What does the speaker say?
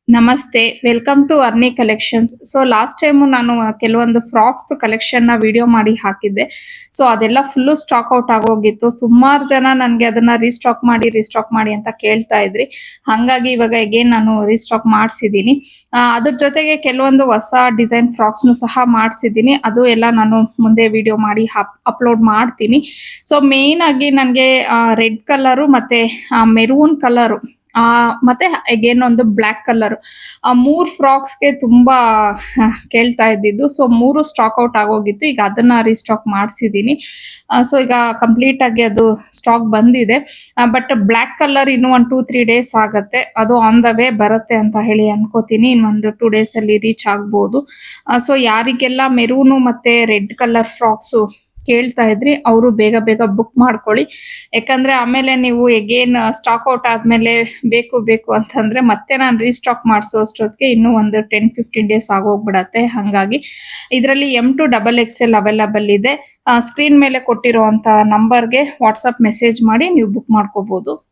ನಮಸ್ತೆ, welcome to Arni collections. So last time ನಾನು ಕೆಲವೊಂದು ಫ್ರಾಕ್ಸ್‌ದು ಕಲೆಕ್ಷನ್‌ನ ವಿಡಿಯೋ ಮಾಡಿ ಹಾಕಿದ್ದೆ. ಸೊ ಅದೆಲ್ಲ ಫುಲ್ಲು ಸ್ಟಾಕ್ ಔಟ್ ಆಗೋಗಿತ್ತು. ಸುಮಾರು ಜನ ನನಗೆ ಅದನ್ನ ರೀಸ್ಟಾಕ್ ಮಾಡಿ ಅಂತ ಕೇಳ್ತಾ ಇದ್ರಿ. ಹಾಗಾಗಿ ಇವಾಗ ಅಗೇನ್ ನಾನು ರೀಸ್ಟಾಕ್ ಮಾಡ್ಸಿದ್ದೀನಿ. ಅದ್ರ ಜೊತೆಗೆ ಕೆಲವೊಂದು ಹೊಸ ಡಿಸೈನ್ ಫ್ರಾಕ್ಸ್‌ನು ಸಹ ಮಾಡ್ಸಿದ್ದೀನಿ. ಅದು ಎಲ್ಲ ನಾನು ಮುಂದೆ ವಿಡಿಯೋ ಮಾಡಿ ಅಪ್ಲೋಡ್ ಮಾಡ್ತೀನಿ. ಸೊ ಮೇಯ್ನ್ ಆಗಿ ನನಗೆ ರೆಡ್ ಕಲರು ಮತ್ತೆ ಮೆರೂನ್ ಕಲರು ಮತ್ತೆ ಅಗೇನ್ ಒಂದು ಬ್ಲಾಕ್ ಕಲರ್ 3 ಫ್ರಾಕ್ಸ್‌ಗೆ ತುಂಬಾ ಕೇಳ್ತಾ ಇದ್ದಿದ್ದು. ಸೊ 3 ಸ್ಟಾಕ್ ಔಟ್ ಆಗೋಗಿತ್ತು. ಈಗ ಅದನ್ನ ರೀಸ್ಟಾಕ್ ಮಾಡ್ಸಿದ್ದೀನಿ. ಸೊ ಈಗ ಕಂಪ್ಲೀಟ್ ಆಗಿ ಅದು ಸ್ಟಾಕ್ ಬಂದಿದೆ. ಬಟ್ ಬ್ಲಾಕ್ ಕಲರ್ ಇನ್ನು ಒಂದು 2-3 ಡೇಸ್ ಆಗತ್ತೆ. ಅದು ಆನ್ ದ ವೇ ಬರುತ್ತೆ ಅಂತ ಹೇಳಿ ಅನ್ಕೋತೀನಿ. ಇನ್ನೊಂದು 2 ಡೇಸ್ ಅಲ್ಲಿ ರೀಚ್ ಆಗ್ಬೋದು. ಸೊ ಯಾರಿಗೆಲ್ಲ ಮೆರೂನು ಮತ್ತೆ ರೆಡ್ ಕಲರ್ ಫ್ರಾಕ್ಸು ಕೇಳ್ತಾ ಇದ್ರಿ ಅವರು ಬೇಗ ಬೇಗ ಬುಕ್ ಮಾಡ್ಕೊಳ್ಳಿ. ಯಾಕಂದ್ರೆ ಆಮೇಲೆ ನೀವು ಎಗೇನ್ ಸ್ಟಾಕ್ ಔಟ್ ಆದ್ಮೇಲೆ ಬೇಕು ಅಂತಂದ್ರೆ ಮತ್ತೆ ನಾನು ರೀಸ್ಟಾಕ್ ಮಾಡಿಸೋ ಅಷ್ಟೊತ್ತಿಗೆ ಇನ್ನೂ ಒಂದು 10-15 ಡೇಸ್ ಆಗೋಗ್ಬಿಡತ್ತೆ. ಹಾಗಾಗಿ ಇದರಲ್ಲಿ M2 XXL ಅವೈಲಬಲ್ ಇದೆ. ಸ್ಕ್ರೀನ್ ಮೇಲೆ ಕೊಟ್ಟಿರುವಂತ ನಂಬರ್ಗೆ ವಾಟ್ಸಪ್ ಮೆಸೇಜ್ ಮಾಡಿ ನೀವು ಬುಕ್ ಮಾಡ್ಕೋಬಹುದು.